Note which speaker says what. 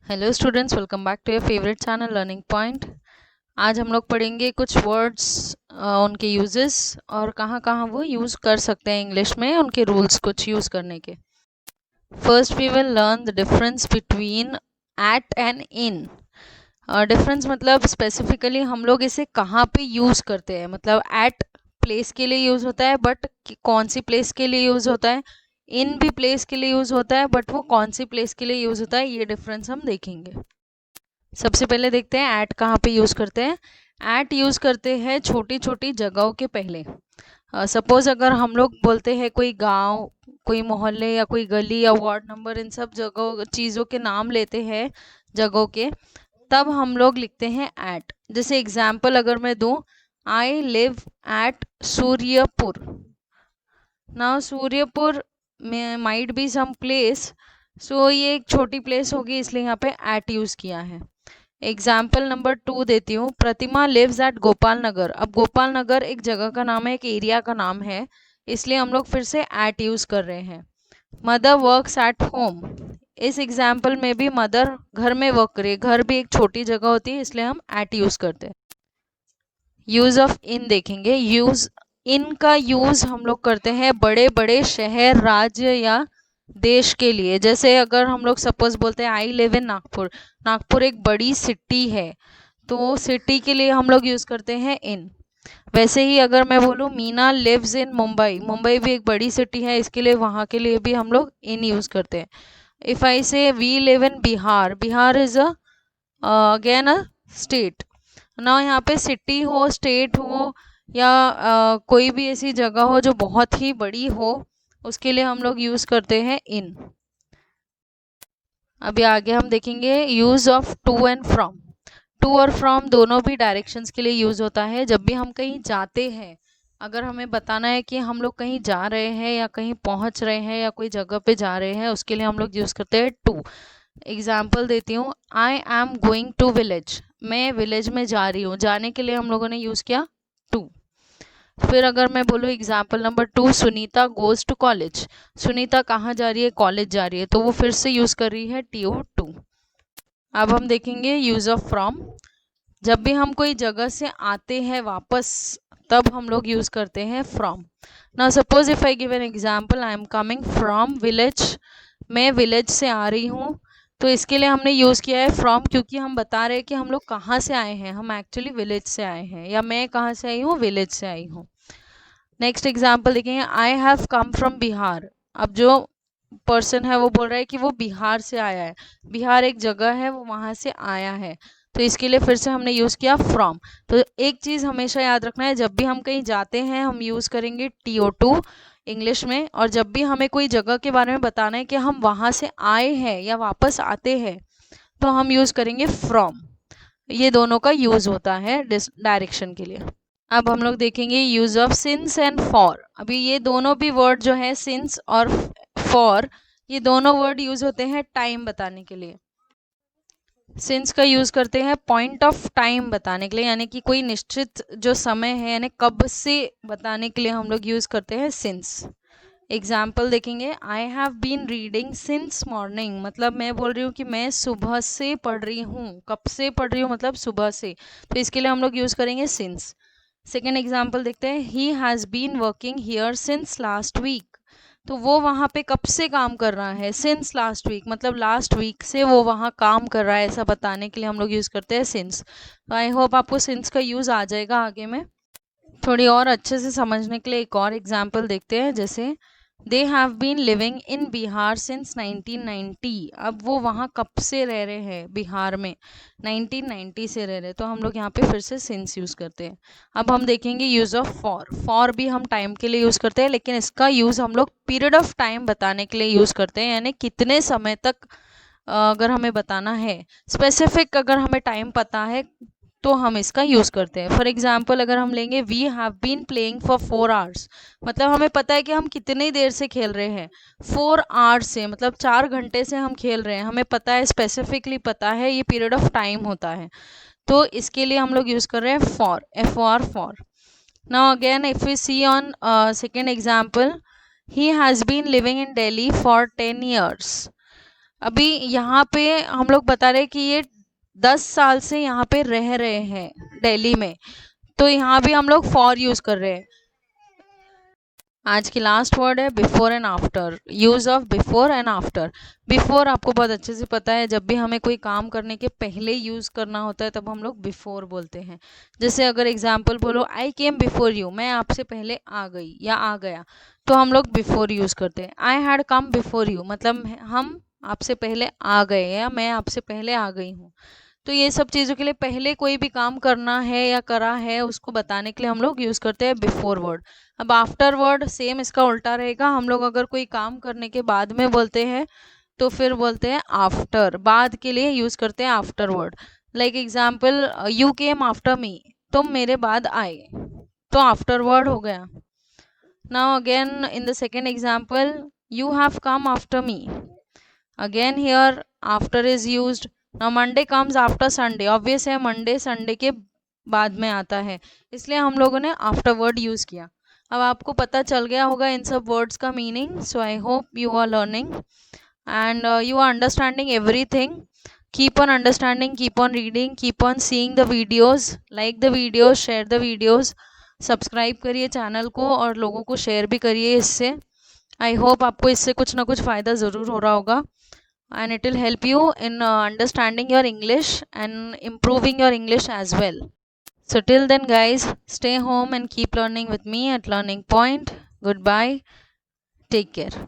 Speaker 1: Hello students, welcome back to your favourite channel learning point. आज हम लोग पढ़ेंगे कुछ वर्ड्स, उनके यूजेस और कहाँ कहाँ वो यूज़ कर सकते हैं इंग्लिश में, उनके रूल्स कुछ यूज़ करने के। First we will learn the difference between at and in. Difference मतलब स्पेसिफिकली हम लोग इसे कहाँ पे यूज़ करते हैं। मतलब एट प्लेस के लिए यूज़ होता है, बट कौन सी प्लेस के लिए यूज़ होता है। इन भी प्लेस के लिए यूज़ होता है, बट वो कौन सी प्लेस के लिए यूज़ होता है, ये डिफरेंस हम देखेंगे। सबसे पहले देखते हैं एट कहाँ पे यूज़ करते हैं। एट यूज़ करते हैं छोटी छोटी जगहों के पहले। सपोज अगर हम लोग बोलते हैं कोई गांव, कोई मोहल्ले या कोई गली या वार्ड नंबर, इन सब जगहों चीज़ों के नाम लेते हैं जगहों के, तब हम लोग लिखते हैं एट। जैसे एग्जाम्पल अगर मैं दूं, I live at Suryapur. Now Suryapur में माइट बी सम प्लेस, सो ये एक छोटी प्लेस होगी, इसलिए यहाँ पे एट यूज़ किया है। एग्जाम्पल नंबर 2 देती हूँ, प्रतिमा लिव्स एट गोपाल नगर। अब गोपाल नगर एक जगह का नाम है, एक एरिया का नाम है, इसलिए हम लोग फिर से एट यूज़ कर रहे हैं। Mother works at home. इस एग्जाम्पल में भी मदर घर में वर्क करे, घर भी एक छोटी जगह होती है, इसलिए हम एट यूज़ करते हैं। यूज़ ऑफ इन देखेंगे। यूज़ इन का यूज़ हम लोग करते हैं बड़े बड़े शहर, राज्य या देश के लिए। जैसे अगर हम लोग सपोज बोलते हैं I live in Nagpur, Nagpur एक बड़ी सिटी है, तो सिटी के लिए हम लोग यूज़ करते हैं इन। वैसे ही अगर मैं बोलूँ मीना लिव्स इन मुंबई, मुंबई भी एक बड़ी सिटी है, इसके लिए वहाँ के लिए भी हम लोग इन यूज़ करते हैं। If I say we live in Bihar, Bihar is again a state. ना यहाँ पे सिटी हो, स्टेट हो या कोई भी ऐसी जगह हो जो बहुत ही बड़ी हो, उसके लिए हम लोग यूज़ करते हैं इन। अभी आगे हम देखेंगे use of to and from. To और फ्रॉम दोनों भी डायरेक्शंस के लिए यूज़ होता है। जब भी हम कहीं जाते हैं, अगर हमें बताना है कि हम लोग कहीं जा रहे हैं या कहीं पहुंच रहे हैं या कोई जगह पे जा रहे हैं, उसके लिए हम लोग यूज़ करते हैं टू। एग्जाम्पल देती हूँ, I am going to village, मैं विलेज में जा रही हूँ, जाने के लिए हम लोगों ने यूज़ किया टू। फिर अगर मैं बोलूँ example number 2, Sunita goes to college, Sunita कहाँ जा रही है, कॉलेज जा रही है, तो वो फिर से यूज़ कर रही है टी ओ टू। अब हम देखेंगे यूज़ ऑफ फ्रॉम। जब भी हम कोई जगह से आते हैं वापस, तब हम लोग यूज़ करते हैं from. Now suppose if I give an example, I am coming from village, मैं विलेज से आ रही हूँ, तो इसके लिए हमने यूज़ किया है फ्रॉम, क्योंकि हम बता रहे हैं कि हम लोग कहाँ से आए हैं, हम एक्चुअली विलेज से आए हैं, या मैं कहाँ से आई हूँ, विलेज से आई हूँ। नेक्स्ट एग्जाम्पल देखेंगे, I have come from Bihar. अब जो पर्सन है वो बोल रहा है कि वो बिहार से आया है, बिहार एक जगह है, वो वहाँ से आया है, तो इसके लिए फिर से हमने यूज़ किया फ्रॉम। तो एक चीज़ हमेशा याद रखना है, जब भी हम कहीं जाते हैं हम यूज़ करेंगे टी ओ टू इंग्लिश में, और जब भी हमें कोई जगह के बारे में बताना है कि हम वहाँ से आए हैं या वापस आते हैं, तो हम यूज़ करेंगे फ्रॉम। ये दोनों का यूज़ होता है डायरेक्शन के लिए। अब हम लोग देखेंगे use of since and for. अभी ये दोनों भी वर्ड जो है, सिंस और फॉर, ये दोनों वर्ड यूज़ होते हैं टाइम बताने के लिए। सिंस का यूज़ करते हैं पॉइंट ऑफ टाइम बताने के लिए, यानी कि कोई निश्चित जो समय है, यानी कब से बताने के लिए हम लोग यूज़ करते हैं सिंस। एग्जाम्पल देखेंगे, I have been reading since morning, मतलब मैं बोल रही हूँ कि मैं सुबह से पढ़ रही हूँ। कब से पढ़ रही हूँ, मतलब सुबह से, तो इसके लिए हम लोग यूज़ करेंगे सिंस। सेकेंड एग्जाम्पल देखते हैं, he has been working here since last week, तो वो वहाँ पे कब से काम कर रहा है, सिंस लास्ट वीक, मतलब लास्ट वीक से वो वहाँ काम कर रहा है, ऐसा बताने के लिए हम लोग यूज़ करते हैं सिंस। तो आई होप आपको सिंस का यूज़ आ जाएगा आगे में। थोड़ी और अच्छे से समझने के लिए एक और एग्जाम्पल देखते हैं, जैसे they have been living in Bihar since 1990। अब वो वहाँ कब से रह रहे हैं, बिहार में 1990 से रह रहे हैं, तो हम लोग यहाँ पे फिर से सिंस यूज़ करते हैं। अब हम देखेंगे यूज़ ऑफ फॉर। फॉर भी हम टाइम के लिए यूज़ करते हैं, लेकिन इसका यूज़ हम लोग पीरियड ऑफ टाइम बताने के लिए यूज़ करते हैं, यानी कितने समय तक अगर हमें बताना है, स्पेसिफिक अगर हमें टाइम पता है, तो हम इसका यूज़ करते हैं। फॉर एग्जाम्पल अगर हम लेंगे, we have been playing for 4 hours, मतलब हमें पता है कि हम कितनी देर से खेल रहे हैं, 4 आवर्स से, मतलब 4 घंटे से हम खेल रहे हैं, हमें पता है, स्पेसिफिकली पता है, ये पीरियड ऑफ टाइम होता है, तो इसके लिए हम लोग यूज़ कर रहे हैं for, F O R, for. Now again if we see on second example, he has been living in Delhi for 10 years। अभी यहाँ पे हम लोग बता रहे हैं कि ये 10 साल से यहाँ पे रह रहे हैं दिल्ली में, तो यहाँ भी हम लोग फॉर यूज कर रहे हैं। आज की लास्ट वर्ड है before and after, use of before and after. Before आपको बहुत अच्छे से पता है, जब भी हमें कोई काम करने के पहले यूज करना होता है तब हम लोग बिफोर बोलते हैं। जैसे अगर एग्जाम्पल बोलो, आई केम बिफोर यू, मैं आपसे पहले आ गई या आ गया, तो हम लोग बिफोर यूज करते हैं। I had come before you, मतलब हम आपसे पहले आ गए या मैं आपसे पहले आ गई हूँ। तो ये सब चीज़ों के लिए पहले कोई भी काम करना है या करा है उसको बताने के लिए हम लोग यूज़ करते हैं बिफोर वर्ड। अब आफ्टर वर्ड सेम इसका उल्टा रहेगा, हम लोग अगर कोई काम करने के बाद में बोलते हैं तो फिर बोलते हैं आफ्टर, बाद के लिए यूज़ करते हैं after word. Like example, you came after me, तुम मेरे बाद आए, तो आफ्टर वर्ड हो गया। Now again in the second example, you have come after me, again here after is used. Now Monday comes after Sunday, obvious है Monday Sunday के बाद में आता है, इसलिए हम लोगों ने आफ्टर वर्ड यूज़ किया। अब आपको पता चल गया होगा इन सब वर्ड्स का meaning, so I hope you are learning and you are understanding everything. Keep on understanding, keep on reading, keep on seeing the videos, like the videos, share the videos, subscribe करिए channel को और लोगों को share भी करिए इससे। I hope आपको इससे कुछ ना कुछ फ़ायदा ज़रूर हो रहा होगा, and it will help you in understanding your English and improving your English as well. So till then guys, stay home and keep learning with me at Learning Point. Goodbye, take care.